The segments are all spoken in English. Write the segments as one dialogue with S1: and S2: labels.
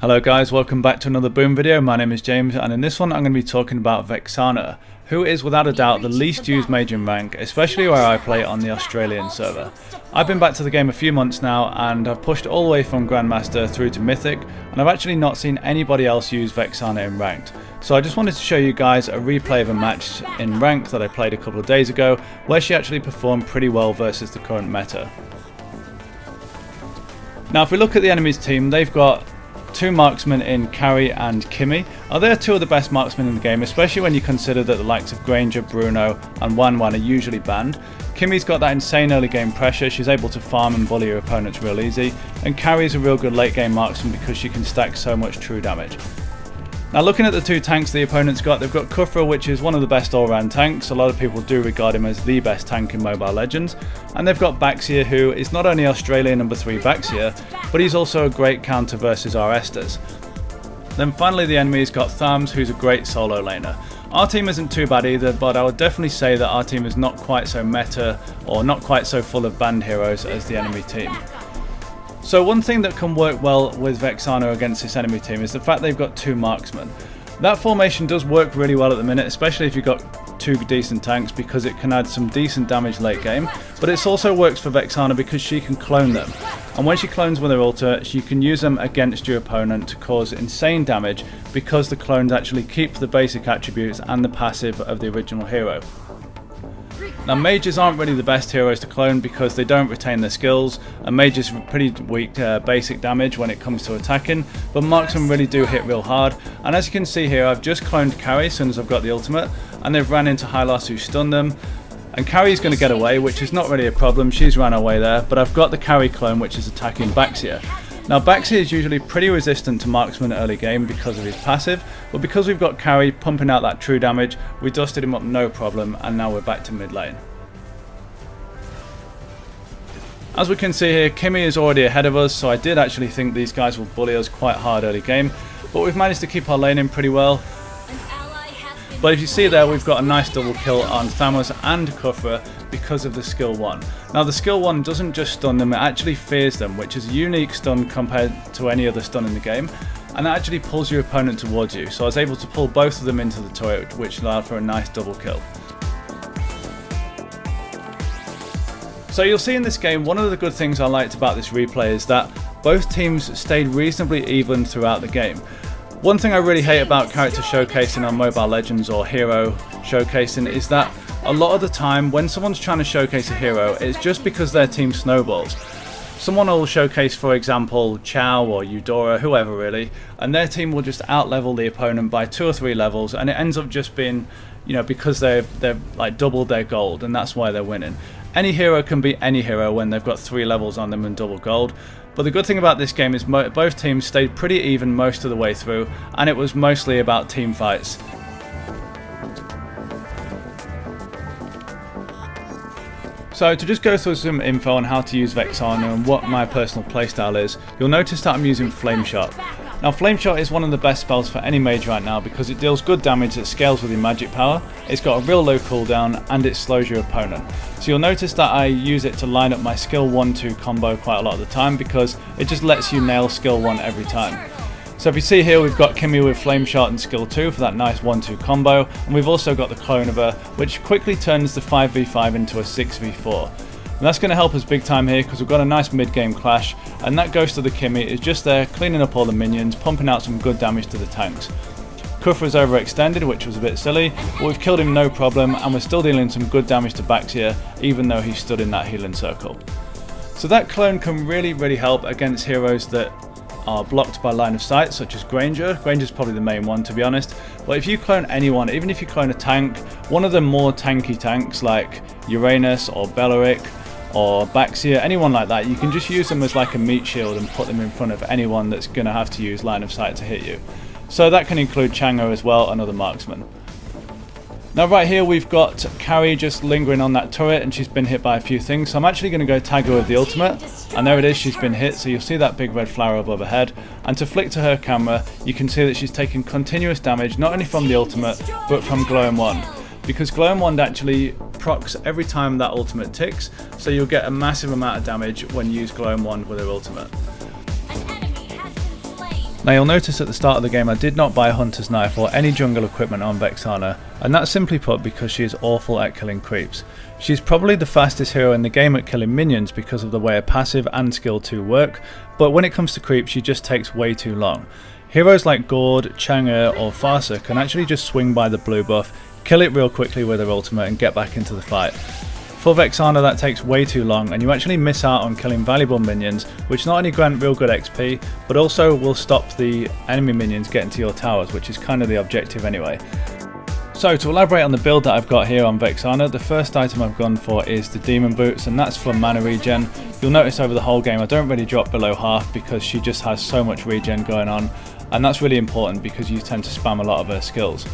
S1: Hello guys, welcome back to another Boom video. My name is James, and in this one I'm going to be talking about Vexana, who is without a doubt the least used mage in rank, especially where I play on the Australian server. I've been back to the game a few months now, and I've pushed all the way from Grandmaster through to Mythic, and I've actually not seen anybody else use Vexana in ranked. So I just wanted to show you guys a replay of a match in rank that I played a couple of days ago, where she actually performed pretty well versus the current meta. Now if we look at the enemy's team, they've got two marksmen in Carry and Kimmy. They're two of the best marksmen in the game, especially when you consider that the likes of Granger, Bruno and Wan are usually banned. Kimmy's got that insane early game pressure, she's able to farm and bully her opponents real easy, and Carry's a real good late game marksman because she can stack so much true damage. Now looking at the two tanks the opponent's got, they've got Kufra, which is one of the best all-round tanks. A lot of people do regard him as the best tank in Mobile Legends. And they've got Baxia, who is not only Australian number 3 Baxia, but he's also a great counter versus our Esthers. Then finally the enemy's got Thams, who's a great solo laner. Our team isn't too bad either, but I would definitely say that our team is not quite so meta, or not quite so full of banned heroes as the enemy team. So one thing that can work well with Vexana against this enemy team is the fact they've got two marksmen. That formation does work really well at the minute, especially if you've got two decent tanks, because it can add some decent damage late game, but it also works for Vexana because she can clone them. And when she clones with her ulti, she can use them against your opponent to cause insane damage because the clones actually keep the basic attributes and the passive of the original hero. Now mages aren't really the best heroes to clone because they don't retain their skills, and mages are pretty weak basic damage when it comes to attacking, but marksmen really do hit real hard. And as you can see here, I've just cloned Carry as soon as I've got the ultimate, and they've ran into Hylas who stunned them, and Carry's going to get away, which is not really a problem, she's ran away there, but I've got the Carry clone which is attacking Baxia. Now Baxia is usually pretty resistant to marksman early game because of his passive, but because we've got Carry pumping out that true damage, we dusted him up no problem, and now we're back to mid lane. As we can see here, Kimmy is already ahead of us, so I did actually think these guys will bully us quite hard early game, but we've managed to keep our lane in pretty well. But if you see there, we've got a nice double kill on Thamos and Kufra because of the skill 1. Now the skill 1 doesn't just stun them, it actually fears them, which is a unique stun compared to any other stun in the game, and that actually pulls your opponent towards you. So I was able to pull both of them into the turret, which allowed for a nice double kill. So you'll see in this game, one of the good things I liked about this replay is that both teams stayed reasonably even throughout the game. One thing I really hate about character showcasing on Mobile Legends or hero showcasing is that a lot of the time when someone's trying to showcase a hero, it's just because their team snowballs. Someone will showcase, for example, Chow or Eudora, whoever really, and their team will just out-level the opponent by 2 or 3 levels, and it ends up just being, you know, because they've like doubled their gold, and that's why they're winning. Any hero can beat any hero when they've got 3 levels on them and double gold. But the good thing about this game is both teams stayed pretty even most of the way through, and it was mostly about team fights. So to just go through some info on how to use Vexana and what my personal playstyle is, you'll notice that I'm using Flame Shot. Now Flame Shot is one of the best spells for any mage right now because it deals good damage that scales with your magic power, it's got a real low cooldown, and it slows your opponent. So you'll notice that I use it to line up my skill 1-2 combo quite a lot of the time because it just lets you nail skill 1 every time. So if you see here, we've got Kimmy with Flame Shot and skill 2 for that nice 1-2 combo, and we've also got the clone of her, which quickly turns the 5v5 into a 6v4. And that's going to help us big time here because we've got a nice mid-game clash, and that Ghost of the Kimmy is just there cleaning up all the minions, pumping out some good damage to the tanks. Kufra's overextended, which was a bit silly, but we've killed him no problem, and we're still dealing some good damage to Baxia, even though he stood in that healing circle. So that clone can really help against heroes that are blocked by line of sight, such as Granger. Granger's probably the main one, to be honest, but if you clone anyone, even if you clone a tank, one of the more tanky tanks like Uranus or Bellaric or Baxia, anyone like that, you can just use them as like a meat shield and put them in front of anyone that's going to have to use line of sight to hit you. So that can include Chango as well, another marksman. Now right here we've got Carry just lingering on that turret, and she's been hit by a few things, so I'm actually going to go tag her with the ultimate, and there it is, she's been hit, so you'll see that big red flower above her head, and to flick to her camera you can see that she's taking continuous damage not only from the ultimate but from Glowing Wand, because Glowing Wand actually procs every time that ultimate ticks, so you'll get a massive amount of damage when you use Glowing Wand with her ultimate. Now you'll notice at the start of the game I did not buy a Hunter's Knife or any jungle equipment on Vexana, and that's simply put because she is awful at killing creeps. She's probably the fastest hero in the game at killing minions because of the way her passive and skill 2 work, but when it comes to creeps she just takes way too long. Heroes like Gord, Chang'e or Farsa can actually just swing by the blue buff, kill it real quickly with their ultimate and get back into the fight. For Vexana that takes way too long and you actually miss out on killing valuable minions, which not only grant real good XP but also will stop the enemy minions getting to your towers, which is kind of the objective anyway. So to elaborate on the build that I've got here on Vexana, the first item I've gone for is the Demon Boots, and that's for mana regen. You'll notice over the whole game I don't really drop below half because she just has so much regen going on, and that's really important because you tend to spam a lot of her skills.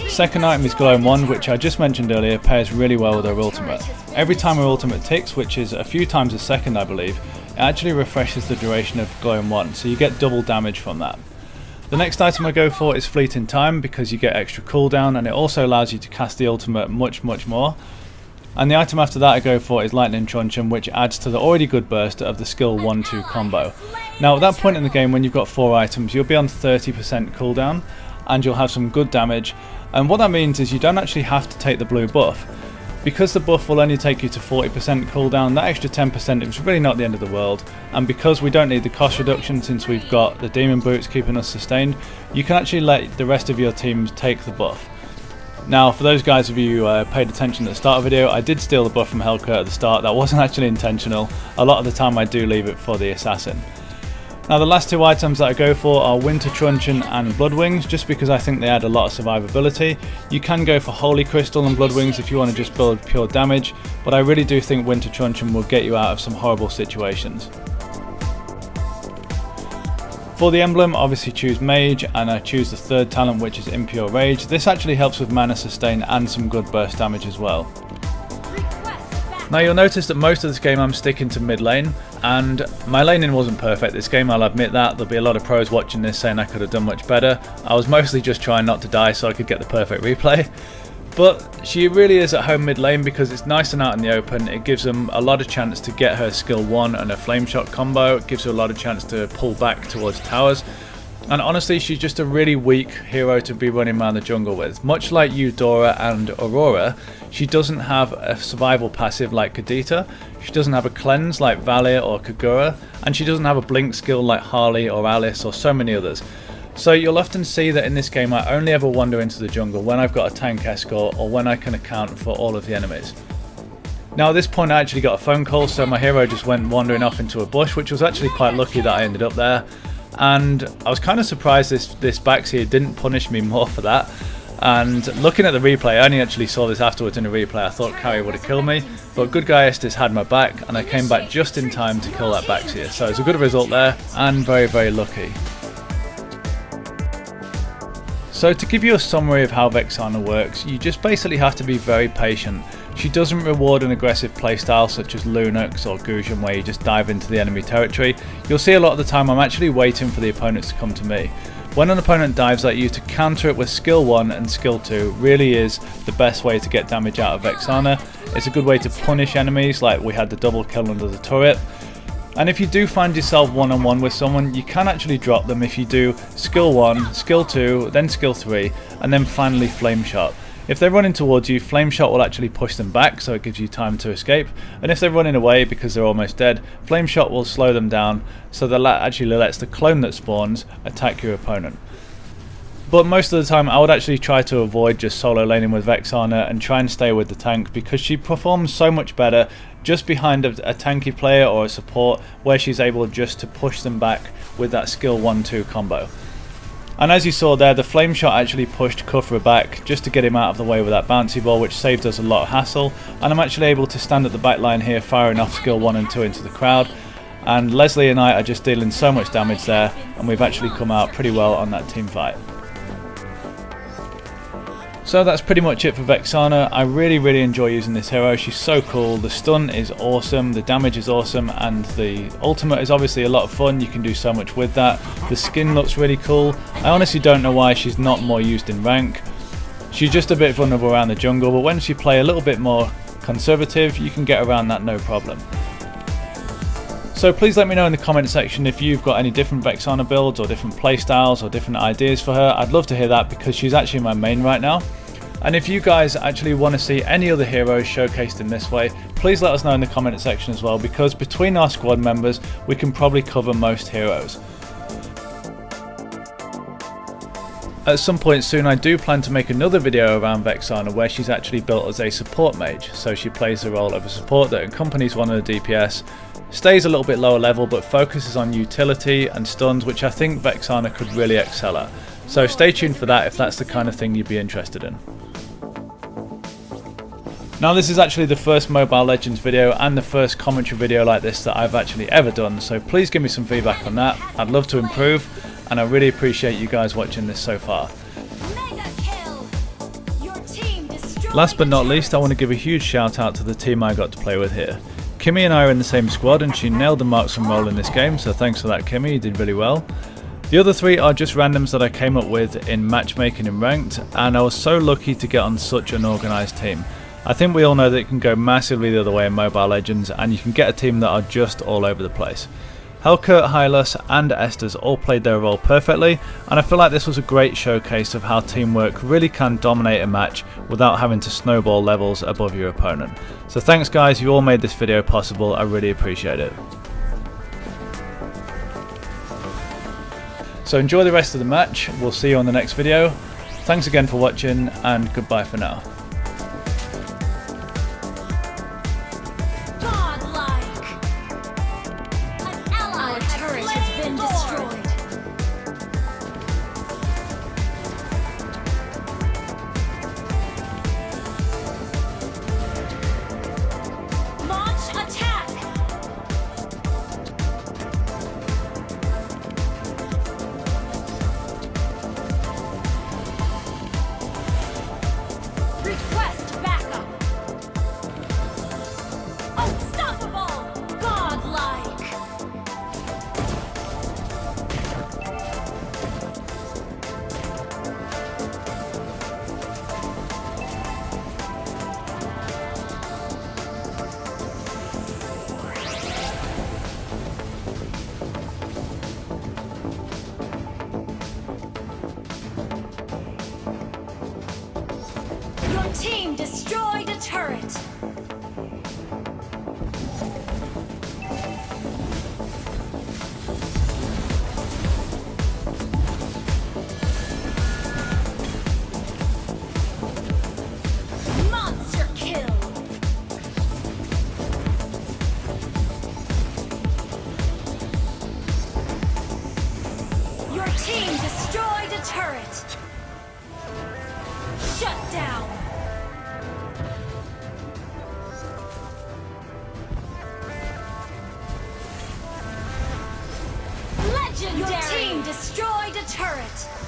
S1: Second item is Glowing Wand, which I just mentioned earlier pairs really well with her ultimate. Every time her ultimate ticks, which is a few times a second I believe, it actually refreshes the duration of Glowing Wand, so you get double damage from that. The next item I go for is Fleeting Time because you get extra cooldown and it also allows you to cast the ultimate much more. And the item after that I go for is Lightning Truncheon, which adds to the already good burst of the skill 1-2 combo. Now at that point in the game when you've got 4 items you'll be on 30% cooldown and you'll have some good damage, and what that means is you don't actually have to take the blue buff. Because the buff will only take you to 40% cooldown, that extra 10% is really not the end of the world, and because we don't need the cost reduction since we've got the Demon Boots keeping us sustained, you can actually let the rest of your teams take the buff. Now for those guys of you who paid attention at the start of the video, I did steal the buff from Helcurt at the start. That wasn't actually intentional. A lot of the time I do leave it for the assassin. Now the last 2 items that I go for are Winter Truncheon and Blood Wings, just because I think they add a lot of survivability. You can go for Holy Crystal and Blood Wings if you want to just build pure damage, but I really do think Winter Truncheon will get you out of some horrible situations. For the emblem, obviously choose Mage, and I choose the third talent, which is Impure Rage. This actually helps with mana sustain and some good burst damage as well. Now you'll notice that most of this game I'm sticking to mid lane, and my laning wasn't perfect this game, I'll admit that. There'll be a lot of pros watching this saying I could have done much better. I was mostly just trying not to die so I could get the perfect replay. But she really is at home mid lane because it's nice and out in the open. It gives them a lot of chance to get her skill 1 and her flame shot combo. It gives her a lot of chance to pull back towards towers. And honestly, she's just a really weak hero to be running around the jungle with. Much like Eudora and Aurora, she doesn't have a survival passive like Kadita, she doesn't have a cleanse like Valir or Kagura, and she doesn't have a blink skill like Harley or Alice or so many others. So you'll often see that in this game I only ever wander into the jungle when I've got a tank escort or when I can account for all of the enemies. Now at this point I actually got a phone call, so my hero just went wandering off into a bush, which was actually quite lucky that I ended up there. And I was kind of surprised this backseer didn't punish me more for that. And looking at the replay, I only actually saw this afterwards in a replay. I thought Carrie would have killed me, but good guy Estes had my back and I came back just in time to kill that backseer. So it's a good result there and very lucky. So to give you a summary of how Vexana works, you just basically have to be very patient. She doesn't reward an aggressive playstyle such as Lunox or Gusion where you just dive into the enemy territory. You'll see a lot of the time I'm actually waiting for the opponents to come to me. When an opponent dives at you, to counter it with skill 1 and skill 2 really is the best way to get damage out of Vexana. It's a good way to punish enemies, like we had the double kill under the turret. And if you do find yourself one-on-one with someone, you can actually drop them if you do skill 1, skill 2, then skill 3, and then finally flame shot. If they're running towards you, flame shot will actually push them back, so it gives you time to escape. And if they're running away because they're almost dead, flame shot will slow them down, so that actually lets the clone that spawns attack your opponent. But most of the time I would actually try to avoid just solo laning with Vexana and try and stay with the tank, because she performs so much better just behind a tanky player or a support, where she's able just to push them back with that skill 1-2 combo. And as you saw there, the flame shot actually pushed Kufra back just to get him out of the way with that bouncy ball, which saved us a lot of hassle. And I'm actually able to stand at the back line here firing off skill 1 and 2 into the crowd. And Leslie and I are just dealing so much damage there, and we've actually come out pretty well on that team fight. So that's pretty much it for Vexana. I really enjoy using this hero. She's so cool. The stun is awesome, the damage is awesome, and the ultimate is obviously a lot of fun. You can do so much with that. The skin looks really cool. I honestly don't know why she's not more used in rank. She's just a bit vulnerable around the jungle, but once you play a little bit more conservative, you can get around that no problem. So please let me know in the comment section if you've got any different Vexana builds or different playstyles or different ideas for her. I'd love to hear that because she's actually my main right now. And if you guys actually want to see any other heroes showcased in this way, please let us know in the comment section as well, because between our squad members we can probably cover most heroes. At some point soon I do plan to make another video around Vexana where she's actually built as a support mage, so she plays the role of a support that accompanies one of the DPS, stays a little bit lower level but focuses on utility and stuns, which I think Vexana could really excel at. So stay tuned for that if that's the kind of thing you'd be interested in. Now this is actually the first Mobile Legends video and the first commentary video like this that I've actually ever done, so please give me some feedback on that. I'd love to improve, and I really appreciate you guys watching this so far. Last but not least, I want to give a huge shout out to the team I got to play with here. Kimmy and I are in the same squad and she nailed the Marksman role in this game, so thanks for that Kimmy, you did really well. The other three are just randoms that I came up with in matchmaking and ranked, and I was so lucky to get on such an organised team. I think we all know that it can go massively the other way in Mobile Legends, and you can get a team that are just all over the place. Helka, Hylas and Esther's all played their role perfectly, and I feel like this was a great showcase of how teamwork really can dominate a match without having to snowball levels above your opponent. So thanks guys, you all made this video possible, I really appreciate it. So enjoy the rest of the match, we'll see you on the next video. Thanks again for watching, and goodbye for now.
S2: Team destroyed a turret. Monster kill. Your team destroyed a turret. Shut down. Your team destroyed a turret!